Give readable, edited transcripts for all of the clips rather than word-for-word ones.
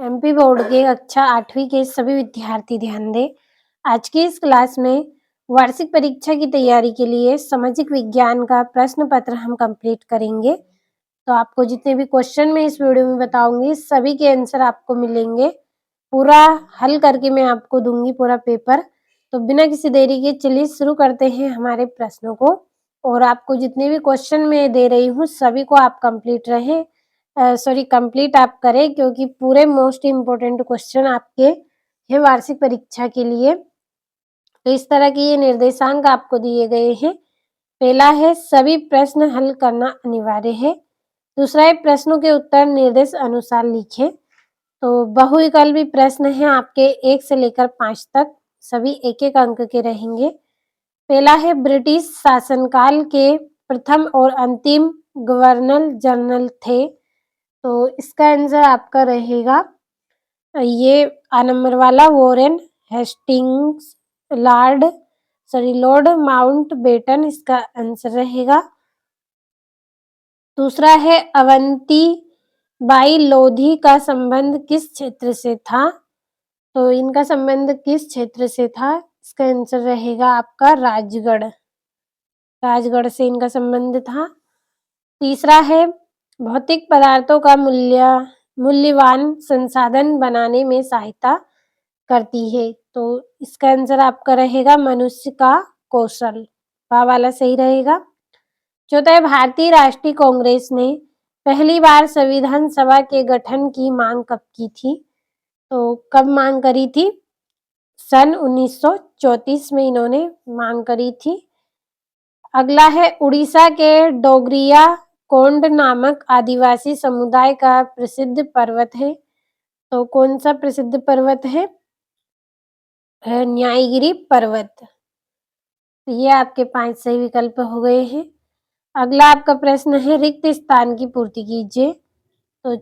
MP board के कक्षा 8वीं के सभी विद्यार्थी ध्यान दें। आज की इस क्लास में वार्षिक परीक्षा की तैयारी के लिए सामाजिक विज्ञान का प्रश्न पत्र हम कंप्लीट करेंगे। तो आपको जितने भी क्वेश्चन मैं इस वीडियो में बताऊंगी सभी के आंसर आपको मिलेंगे। पूरा हल करके मैं आपको दूंगी पूरा पेपर। तो बिना किसी देरी के चलिए शुरू करते हैं हमारे प्रश्नों को। और आपको जितने भी क्वेश्चन मैं दे रही हूँ सभी को आप कंप्लीट आप करें, क्योंकि पूरे मोस्ट इम्पोर्टेंट क्वेश्चन आपके हैं वार्षिक परीक्षा के लिए। तो इस तरह के ये निर्देशांक आपको दिए गए हैं। पहला है सभी प्रश्न हल करना अनिवार्य है। दूसरा है प्रश्नों के उत्तर निर्देश अनुसार लिखें। तो बहुविकल्पी प्रश्न हैं आपके 1 से लेकर 5 तक, सभी 1-1 अंक के रहेंगे। पहला है ब्रिटिश शासनकाल के प्रथम और अंतिम गवर्नर जनरल थे। तो इसका आंसर आपका रहेगा ये आ नंबर वाला वॉरेन हेस्टिंग्स, लॉर्ड माउंटबेटन इसका आंसर रहेगा। दूसरा है अवंती बाई लोधी का संबंध किस क्षेत्र से था। तो इनका संबंध किस क्षेत्र से था, इसका आंसर रहेगा आपका राजगढ़ से इनका संबंध था। तीसरा है भौतिक पदार्थों का मूल्यवान संसाधन बनाने में सहायता करती है। तो इसका आंसर आपका रहेगा मनुष्य का कौशल, वाला सही रहेगा। चौथा है भारतीय राष्ट्रीय कांग्रेस ने पहली बार संविधान सभा के गठन की मांग कब की थी। तो कब मांग करी थी, सन 1934 में इन्होंने मांग करी थी। अगला है उड़ीसा के डोगरिया कोंड नामक आदिवासी समुदाय का प्रसिद्ध पर्वत है। तो कौन सा प्रसिद्ध पर्वत है, न्यायगिरी पर्वत। तो ये आपके 5 सही विकल्प हो गए हैं। अगला आपका प्रश्न है रिक्त स्थान की पूर्ति कीजिए। तो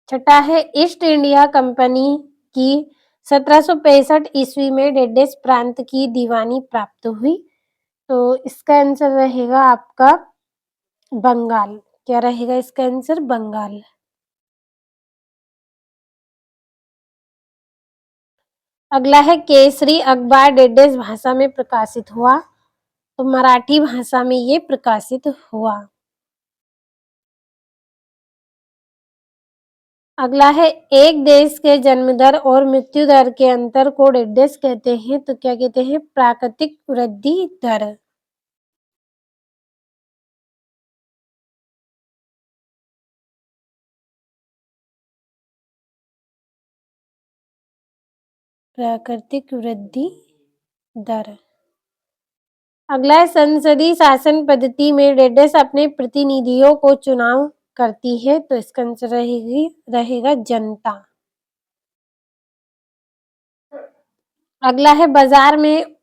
छठा है ईस्ट इंडिया कंपनी की 1765 ईस्वी में डेडेस प्रांत की दीवानी प्राप्त हुई। तो इसका आंसर रहेगा आपका बंगाल। क्या रहेगा इसका आंसर, बंगाल। अगला है केसरी अखबार डेडेस भाषा में प्रकाशित हुआ। तो मराठी भाषा में ये प्रकाशित हुआ। अगला है एक देश के जन्म दर और मृत्यु दर के अंतर को डेडेस कहते हैं। तो क्या कहते हैं, प्राकृतिक वृद्धि दर। प्राकृतिक वृद्धि दर। अगला है संसदीय शासन पद्धति में डेडेस अपने प्रतिनिधियों को चुनाव करती है। तो इसका आंसर रहेगा जनता। अगला है बाजार में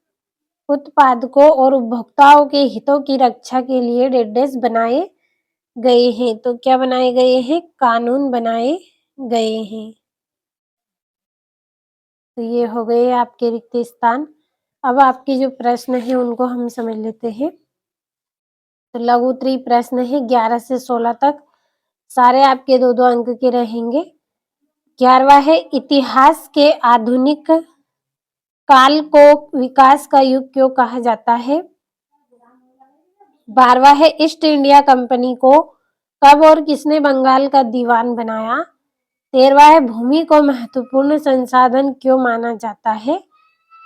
उत्पादकों और उपभोक्ताओं के हितों की रक्षा के लिए डेडेस बनाए गए हैं। तो क्या बनाए गए हैं, कानून बनाए गए हैं। तो ये हो गए आपके रिक्त स्थान। अब आपके जो प्रश्न है उनको हम समझ लेते हैं। तो लघु उत्तरीय प्रश्न है 11 से 16 तक, सारे आपके 2-2 अंक के रहेंगे। 11वां है इतिहास के आधुनिक काल को विकास का युग क्यों कहा जाता है। 12वां है ईस्ट इंडिया कंपनी को कब और किसने बंगाल का दीवान बनाया। 13वां है भूमि को महत्वपूर्ण संसाधन क्यों माना जाता है।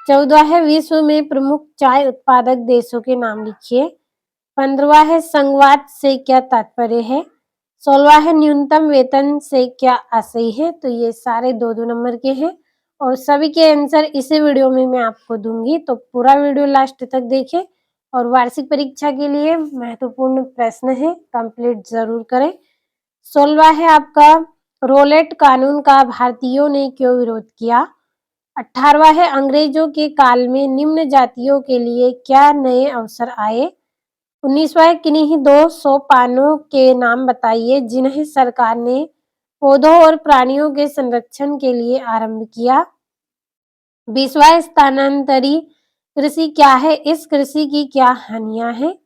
14वां है विश्व में प्रमुख चाय उत्पादक देशों के नाम लिखिए। 15वां है संघवाद से क्या तात्पर्य है। 16वां है न्यूनतम वेतन से क्या आशय है। तो ये सारे 2-2 नंबर के हैं और सभी के आंसर इसी वीडियो में मैं आपको दूंगी। तो पूरा वीडियो लास्ट तक देखें और वार्षिक परीक्षा के लिए महत्वपूर्ण प्रश्न है, कंप्लीट जरूर करें। 16वां है आपका रोलेट कानून का भारतीयों ने क्यों विरोध किया। 18वां है अंग्रेजों के काल में निम्न जातियों के लिए क्या नए अवसर आए। 19वां है किन्हीं 2 सोपानों के नाम बताइए जिन्हें सरकार ने पौधों और प्राणियों के संरक्षण के लिए आरंभ किया। 20वां स्थानांतरी कृषि क्या है, इस कृषि की क्या हानियां हैं।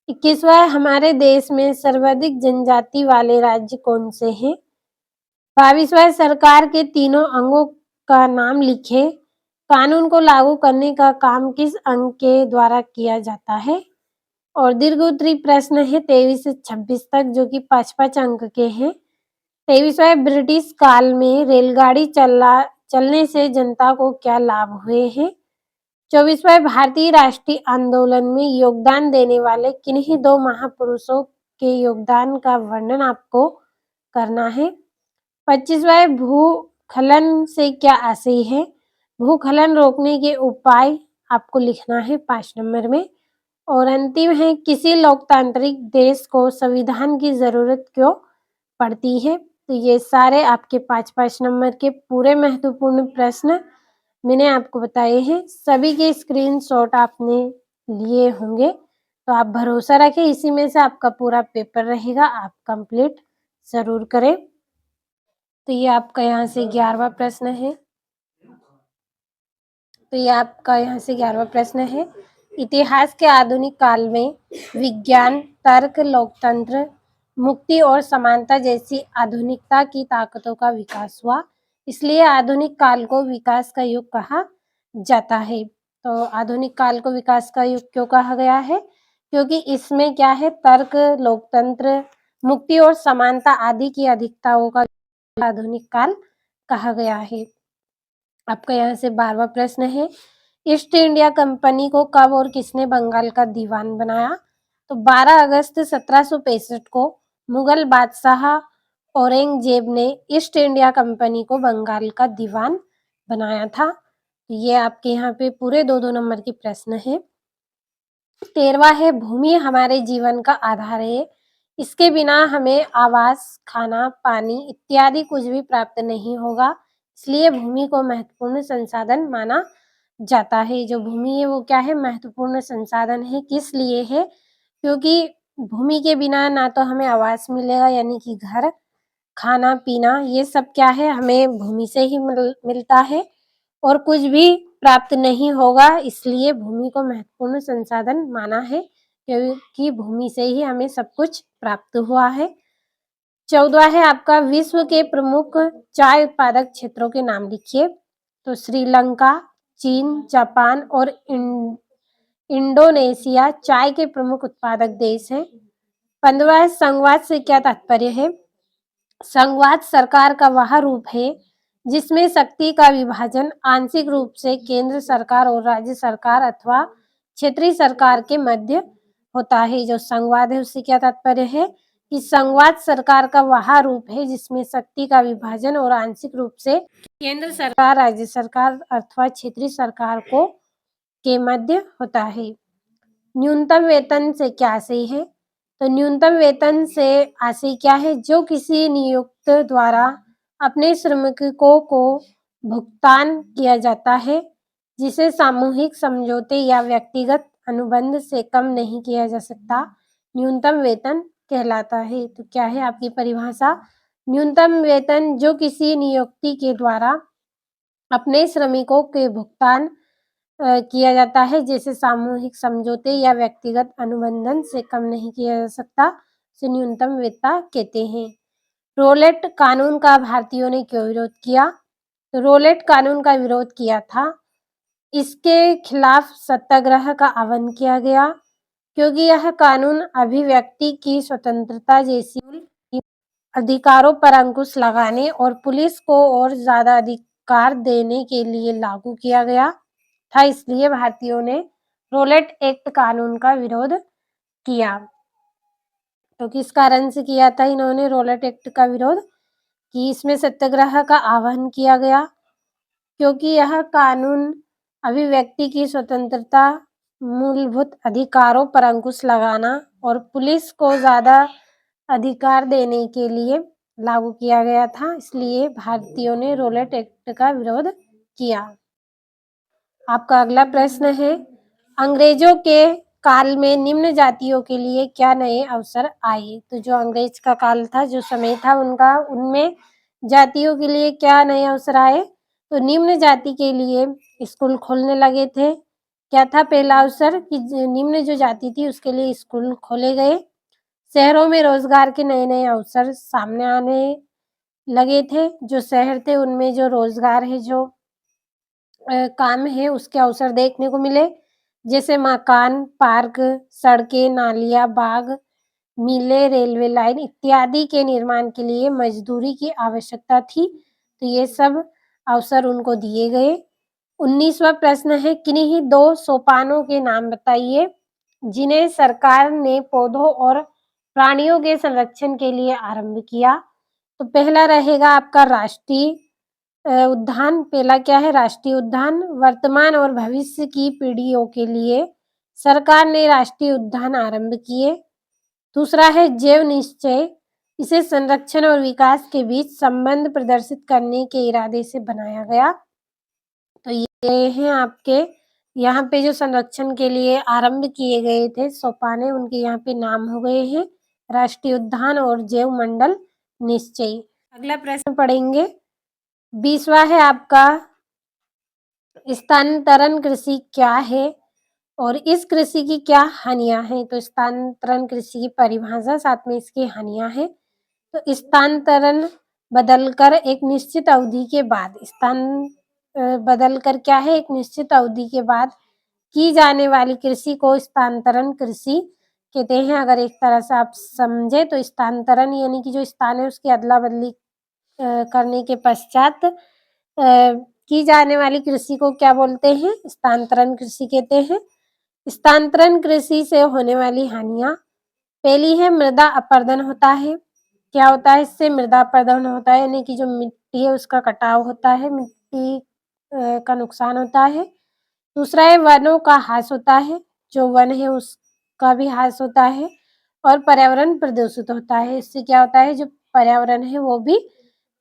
21वां हमारे देश में सर्वाधिक जनजाति वाले राज्य कौन से हैं। 22वां सरकार के तीनों अंगों का नाम लिखें। कानून को लागू करने का काम किस अंग के द्वारा किया जाता है? और दीर्घोत्तरी प्रश्न है 23 से 26 तक, जो कि 5-5 अंक के हैं। 23वां ब्रिटिश काल में रेलगाड़ी चलने से जनता को क्या लाभ हुए हैं? 24वां भारतीय राष्ट्रीय आंदोलन में योगदान देने वाले किन्हीं दो महापुरुषों के योगदान का वर्णन आपको करना है। 25वां भूस्खलन से क्या आशय है? भूस्खलन रोकने के उपाय आपको लिखना है 5 नंबर में। और अंतिम है, किसी लोकतांत्रिक देश को संविधान की जरूरत क्यों पड़ती है? तो ये सारे आपके 5-5 नंबर के पूरे महत्वपूर्ण प्रश्न मैंने आपको बताए हैं। सभी के स्क्रीनशॉट आपने लिए होंगे, तो आप भरोसा रखें इसी में से आपका पूरा पेपर रहेगा, आप कंप्लीट जरूर करें। तो ये आपका यहाँ से 11वां प्रश्न है। इतिहास के आधुनिक काल में विज्ञान, तर्क, लोकतंत्र, मुक्ति और समानता जैसी आधुनिकता की ताकतों का विकास हुआ, इसलिए आधुनिक काल को विकास का युग कहा जाता है। तो आधुनिक काल को विकास का युग क्यों कहा गया है? क्योंकि इसमें क्या है, तर्क, लोकतंत्र, मुक्ति और समानता आदि की अधिकताओं का आधुनिक काल कहा गया है। आपका यहाँ से 12वां प्रश्न है, ईस्ट इंडिया कंपनी को कब और किसने बंगाल का दीवान बनाया? तो 12 अगस्त 1765 को मुगल बादशाह औरंगजेब ने ईस्ट इंडिया कंपनी को बंगाल का दीवान बनाया था। ये आपके यहाँ पे पूरे 2-2 नंबर के प्रश्न है। 13वां है, भूमि हमारे जीवन का आधार है, इसके बिना हमें आवास, खाना, पानी इत्यादि कुछ भी प्राप्त नहीं होगा, इसलिए भूमि को महत्वपूर्ण संसाधन माना जाता है। जो भूमि है वो क्या है, महत्वपूर्ण संसाधन है। किस लिए है? क्योंकि भूमि के बिना ना तो हमें आवास मिलेगा यानी कि घर, खाना पीना ये सब क्या है, हमें भूमि से ही मिलता है, और कुछ भी प्राप्त नहीं होगा, इसलिए भूमि को महत्वपूर्ण संसाधन माना है, क्योंकि भूमि से ही हमें सब कुछ प्राप्त हुआ है। 14वां है आपका, विश्व के प्रमुख चाय उत्पादक क्षेत्रों के नाम लिखिए। तो श्रीलंका, चीन, जापान और इंडोनेशिया चाय के प्रमुख उत्पादक देश हैं। 15वां है, संघवाद से क्या तात्पर्य है? संघवाद सरकार का वह रूप है जिसमें शक्ति का विभाजन आंशिक रूप से केंद्र सरकार और राज्य सरकार अथवा क्षेत्रीय सरकार के मध्य होता है। जो संघवाद है उससे क्या तात्पर्य है कि संघवाद सरकार का वह रूप है जिसमें शक्ति का विभाजन और आंशिक रूप से केंद्र सरकार, राज्य सरकार अथवा क्षेत्रीय सरकार को के मध्य होता है। न्यूनतम वेतन से क्या आशय है? तो न्यूनतम वेतन से आशय क्या है? जो किसी नियुक्त द्वारा अपने श्रमिकों को भुगतान किया जाता है, जिसे सामूहिक समझौते या व्यक्तिगत अनुबंध से कम नहीं किया जा सकता, न्यूनतम वेतन कहलाता है। तो क्या है आपकी परिभाषा? न्यूनतम वेतन जो किसी नियुक्ति के द्वारा अपने श्रमिकों के भुगतान किया जाता है, जैसे सामूहिक समझौते या व्यक्तिगत अनुबंधन से कम नहीं किया जा सकता, से न्यूनतम वेतन कहते हैं। रोलेट कानून का भारतीयों ने क्यों विरोध किया? तो रोलेट कानून का विरोध किया था, इसके खिलाफ सत्याग्रह का आह्वान किया गया, क्योंकि यह कानून अभिव्यक्ति की स्वतंत्रता जैसी अधिकारों पर अंकुश लगाने और पुलिस को और ज्यादा अधिकार देने के लिए लागू किया गया था, इसलिए भारतीयों ने रोलेट एक्ट कानून का विरोध किया। तो किस कारण से किया था इन्होंने रोलेट एक्ट का विरोध? कि इसमें सत्याग्रह का आह्वान किया गया, क्योंकि यह कानून अभिव्यक्ति की स्वतंत्रता, मूलभूत अधिकारों पर अंकुश लगाना और पुलिस को ज्यादा अधिकार देने के लिए लागू किया गया था, इसलिए भारतीयों ने रोलेट एक्ट का विरोध किया। आपका अगला प्रश्न है, अंग्रेजों के काल में निम्न जातियों के लिए क्या नए अवसर आए? तो जो अंग्रेज का काल था, जो समय था उनका, उनमें जातियों के लिए क्या नए अवसर आए? तो निम्न जाति के लिए स्कूल खोलने लगे थे। क्या था पहला अवसर? कि निम्न जो जाति थी उसके लिए स्कूल खोले गए। शहरों में रोजगार के नए नए अवसर सामने आने लगे थे, जो शहर थे उनमें जो रोजगार है, जो काम है, उसके अवसर देखने को मिले, जैसे मकान, पार्क, सड़कें, नालियाँ, बाग, मिलें, रेलवे लाइन इत्यादि के निर्माण के लिए मजदूरी की आवश्यकता थी, तो ये सब अवसर उनको दिए गए। 19वां प्रश्न है, किन्हीं 2 सोपानों के नाम बताइए, जिन्हें सरकार ने पौधों और प्राणियों के संरक्षण के लिए आरंभ किया। तो पहला रहेगा आपका राष्ट्रीय उद्यान। पहला क्या है? राष्ट्रीय उद्यान। वर्तमान और भविष्य की पीढ़ियों के लिए सरकार ने राष्ट्रीय उद्यान आरंभ किए। दूसरा है जैव निश्चय। इसे संरक्षण और विकास के बीच संबंध प्रदर्शित करने के इरादे से बनाया गया। तो ये हैं आपके यहाँ पे जो संरक्षण के लिए आरंभ किए गए थे सोपाने, उनके यहाँ पे नाम हो गए हैं राष्ट्रीय उद्यान और जैव मंडल निश्चय। अगला प्रश्न पढ़ेंगे। 20वां है आपका स्थानांतरण कृषि क्या है और इस कृषि की क्या हानियां हैं। तो स्थानांतरण कृषि की परिभाषा, साथ में इसकी हानियां हैं। तो स्थानांतरण बदलकर एक निश्चित अवधि के बाद, स्थान बदलकर क्या है, एक निश्चित अवधि के बाद की जाने वाली कृषि को स्थानांतरण कृषि कहते हैं। अगर एक तरह से आप समझे तो स्थानांतरण यानी कि जो स्थान है उसकी अदला बदली करने के पश्चात की जाने वाली कृषि को क्या बोलते हैं? स्थानांतरण कृषि कहते हैं। स्थानांतरण कृषि से होने वाली हानियां, पहली है मृदा अपरदन होता है। क्या होता है इससे? मृदा अपरदन होता है, यानी कि जो मिट्टी है उसका कटाव होता है, मिट्टी का नुकसान होता है। दूसरा है वनों का ह्रास होता है, जो वन है उसका भी ह्रास होता है। और पर्यावरण प्रदूषित होता है, इससे क्या होता है, जो पर्यावरण है वो भी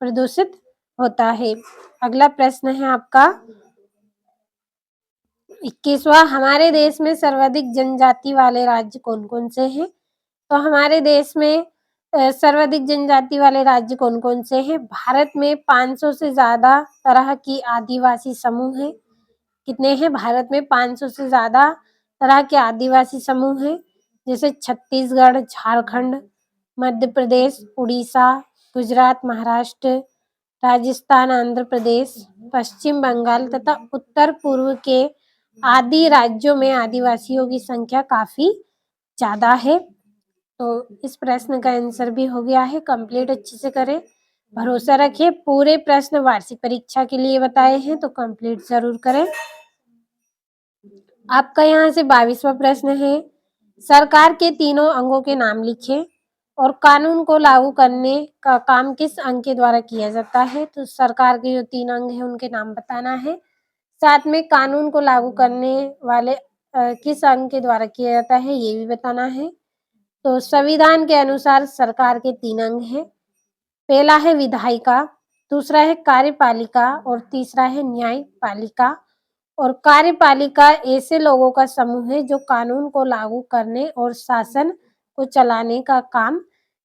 प्रदूषित होता है। अगला प्रश्न है आपका 21वां, हमारे देश में सर्वाधिक जनजाति वाले राज्य कौन कौन से हैं? तो हमारे देश में सर्वाधिक जनजाति वाले राज्य कौन कौन से हैं? भारत में 500 से ज्यादा तरह की आदिवासी समूह हैं। कितने हैं? भारत में 500 से ज्यादा तरह के आदिवासी समूह हैं, जैसे छत्तीसगढ़, झारखंड, मध्य प्रदेश, उड़ीसा, गुजरात, महाराष्ट्र, राजस्थान, आंध्र प्रदेश, पश्चिम बंगाल तथा उत्तर पूर्व के आदि राज्यों में आदिवासियों की संख्या काफी ज्यादा है। तो इस प्रश्न का आंसर भी हो गया है कंप्लीट। अच्छे से करें, भरोसा रखिए, पूरे प्रश्न वार्षिक परीक्षा के लिए बताए हैं, तो कंप्लीट जरूर करें। आपका यहाँ से 22वां प्रश्न है, सरकार के तीनों अंगों के नाम लिखें और कानून को लागू करने का काम किस अंग के द्वारा किया जाता है। तो सरकार के जो 3 अंग हैं उनके नाम बताना है, साथ में कानून को लागू करने वाले किस अंग के द्वारा किया जाता है ये भी बताना है। तो संविधान के अनुसार सरकार के 3 अंग हैं। पहला है विधायिका, दूसरा है कार्यपालिका और तीसरा है न्यायपालिका। और कार्यपालिका ऐसे लोगों का समूह है जो कानून को लागू करने और शासन को चलाने का काम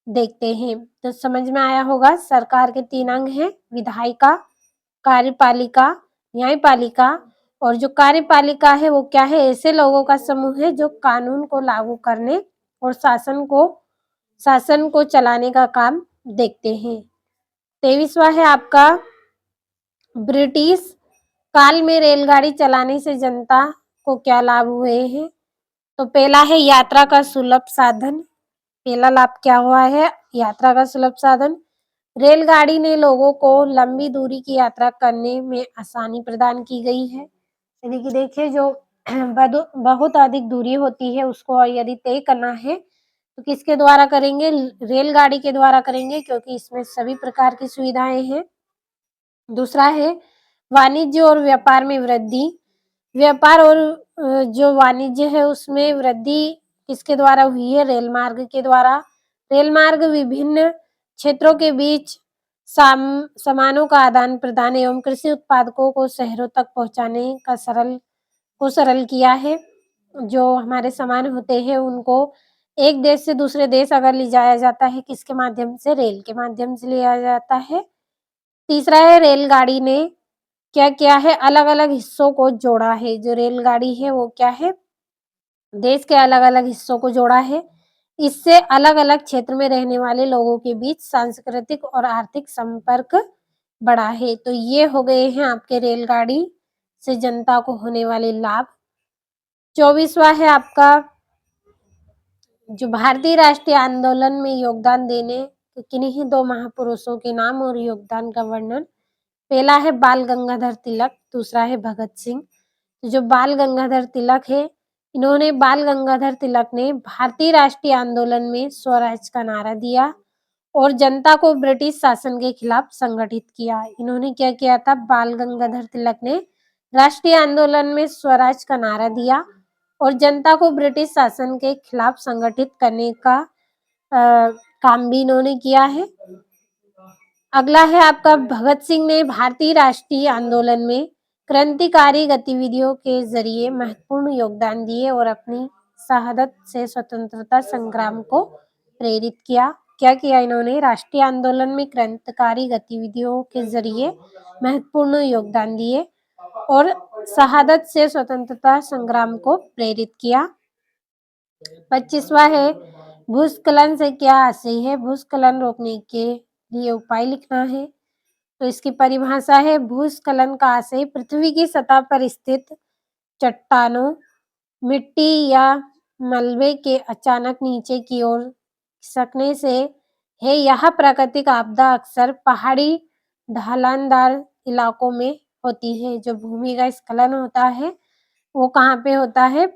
देखते हैं। तो समझ में आया होगा, सरकार के 3 अंग हैं, विधायिका, कार्यपालिका, न्यायपालिका। और जो कार्यपालिका है वो क्या है? ऐसे लोगों का समूह है जो कानून को लागू करने और शासन को चलाने का काम देखते हैं। 23वां है आपका, ब्रिटिश काल में रेलगाड़ी चलाने से जनता को क्या लाभ हुए हैं। तो पहला है यात्रा का सुलभ साधन। पहला लाभ क्या हुआ है? यात्रा का सुलभ साधन। रेलगाड़ी ने लोगों को लंबी दूरी की यात्रा करने में आसानी प्रदान की गई है। यानी कि देखिए, जो बहुत अधिक दूरी होती है उसको यदि तय करना है तो किसके द्वारा करेंगे? रेलगाड़ी के द्वारा करेंगे, क्योंकि इसमें सभी प्रकार की सुविधाएं हैं। दूसरा है वाणिज्य और व्यापार में वृद्धि। व्यापार और जो वाणिज्य है उसमें वृद्धि किसके द्वारा हुई है? रेल मार्ग के द्वारा। रेल मार्ग विभिन्न क्षेत्रों के बीच सामानों का आदान प्रदान एवं कृषि उत्पादकों को शहरों तक पहुंचाने का सरल किया है। जो हमारे सामान होते हैं उनको एक देश से दूसरे देश अगर ले जाया जाता है, किसके माध्यम से? रेल के माध्यम से लिया जाता है। तीसरा है रेलगाड़ी ने क्या किया है? अलग अलग हिस्सों को जोड़ा है। जो रेलगाड़ी है वो क्या है? देश के अलग अलग हिस्सों को जोड़ा है। इससे अलग अलग क्षेत्र में रहने वाले लोगों के बीच सांस्कृतिक और आर्थिक संपर्क बढ़ा है। तो ये हो गए हैं आपके रेलगाड़ी से जनता को होने वाले लाभ। 24वां है आपका जो भारतीय राष्ट्रीय आंदोलन में योगदान देने किन्हीं दो महापुरुषों के नाम और योगदान का वर्णन। पहला है बाल गंगाधर तिलक, दूसरा है भगत सिंह। तो जो बाल गंगाधर तिलक है, बाल गंगाधर तिलक ने भारतीय राष्ट्रीय आंदोलन में स्वराज का नारा दिया और जनता को ब्रिटिश शासन के खिलाफ संगठित किया। इन्होंने क्या किया था? बाल गंगाधर तिलक ने राष्ट्रीय आंदोलन में स्वराज का नारा दिया और जनता को ब्रिटिश शासन के खिलाफ संगठित करने का काम भी इन्होंने किया है। अगला है आपका भगत सिंह ने भारतीय राष्ट्रीय आंदोलन में क्रांतिकारी गतिविधियों के जरिए महत्वपूर्ण योगदान दिए और अपनी शहादत से स्वतंत्रता संग्राम को प्रेरित किया। क्या किया इन्होंने? राष्ट्रीय आंदोलन में क्रांतिकारी गतिविधियों के जरिए महत्वपूर्ण योगदान दिए और शहादत से स्वतंत्रता संग्राम को प्रेरित किया। 25वां है भूस्खलन से क्या आशय है? भूस्खलन रोकने के लिए उपाय लिखना है। तो इसकी परिभाषा है भूस्खलन का आशय पृथ्वी की सतह पर स्थित चट्टानों, मिट्टी या मलबे के अचानक नीचे की ओर खिसकने से है। यह प्राकृतिक आपदा अक्सर पहाड़ी ढलानदार इलाकों में होती है। जो भूमि का स्खलन होता है वो कहाँ पे होता है?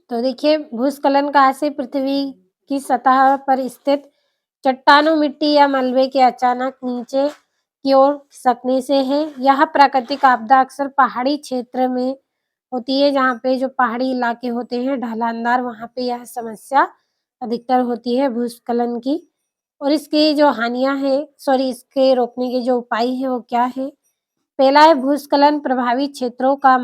तो देखिए भूस्खलन का आशय पृथ्वी की सतह पर स्थित चट्टानों, मिट्टी या मलबे के अचानक नीचे की ओर खिसकने से है। यह प्राकृतिक आपदा अक्सर पहाड़ी क्षेत्र में होती है, जहाँ पे जो पहाड़ी इलाके होते हैं ढलानदार, वहाँ पे यह समस्या अधिकतर होती है भूस्खलन की। और इसकी जो हानियां है इसके रोकने के जो उपाय है वो क्या है? पहला है भूस्खलन प्रभावित क्षेत्रों का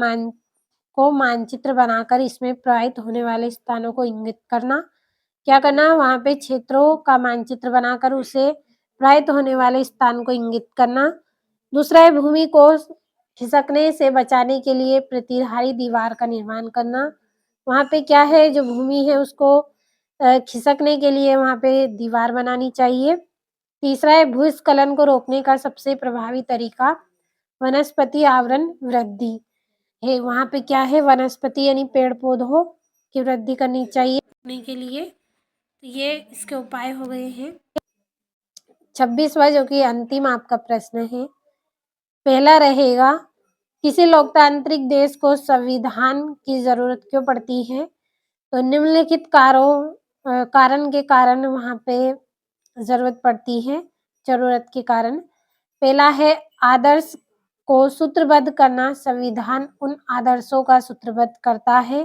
मानचित्र बनाकर इसमें प्रभावित होने वाले स्थानों को इंगित करना। क्या करना? वहाँ पे क्षेत्रों का मानचित्र बनाकर उसे प्रभावित होने वाले स्थान को इंगित करना। दूसरा है भूमि को खिसकने से बचाने के लिए प्रतिधारी दीवार का निर्माण करना। वहाँ पे क्या है, जो भूमि है उसको खिसकने के लिए वहाँ पे दीवार बनानी चाहिए। तीसरा है भूस्खलन को रोकने का सबसे प्रभावी तरीका वनस्पति आवरण वृद्धि है। वहाँ पे क्या है? वनस्पति यानी पेड़ पौधों की वृद्धि करनी चाहिए रोकने के लिए। तो ये इसके उपाय हो गए हैं। 26वां जो कि अंतिम आपका प्रश्न है, पहला रहेगा किसी लोकतांत्रिक देश को संविधान की जरूरत क्यों पड़ती है? तो निम्नलिखित कारण के कारण वहाँ पे जरूरत पड़ती है, जरूरत के कारण। पहला है आदर्श को सूत्रबद्ध करना। संविधान उन आदर्शों का सूत्रबद्ध करता है।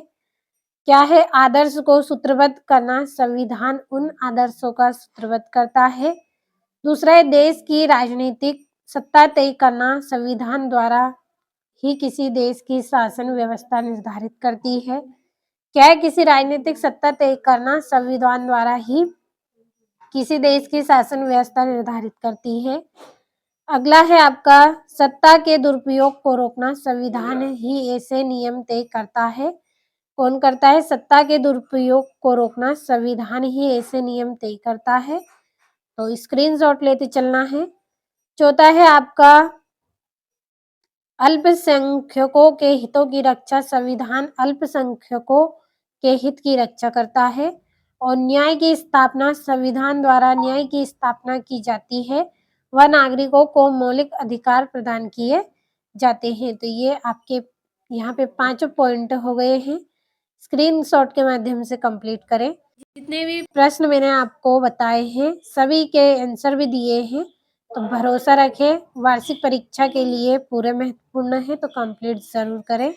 क्या है? आदर्श को सूत्रबद्ध करना। संविधान उन आदर्शों का सूत्रबद्ध करता है। दूसरा है देश की राजनीतिक सत्ता तय करना। संविधान द्वारा ही किसी देश की शासन व्यवस्था निर्धारित करती है। क्या है? किसी राजनीतिक सत्ता तय करना संविधान द्वारा ही किसी देश की शासन व्यवस्था निर्धारित करती है। अगला है आपका सत्ता के दुरुपयोग को रोकना। संविधान ही ऐसे नियम तय करता है। कौन करता है? सत्ता के दुरुपयोग को रोकना संविधान ही ऐसे नियम तय करता है। तो स्क्रीनशॉट लेते चलना है। चौथा है आपका अल्पसंख्यकों के हितों की रक्षा। संविधान अल्पसंख्यकों के हित की रक्षा करता है। और न्याय की स्थापना। संविधान द्वारा न्याय की स्थापना की जाती है व नागरिकों को मौलिक अधिकार प्रदान किए जाते हैं। तो ये आपके यहाँ पे 5 पॉइंट हो गए हैं। स्क्रीनशॉट के माध्यम से कंप्लीट करें। जितने भी प्रश्न मैंने आपको बताए हैं सभी के आंसर भी दिए हैं, तो भरोसा रखें। वार्षिक परीक्षा के लिए पूरे महत्वपूर्ण है, तो कंप्लीट जरूर करें।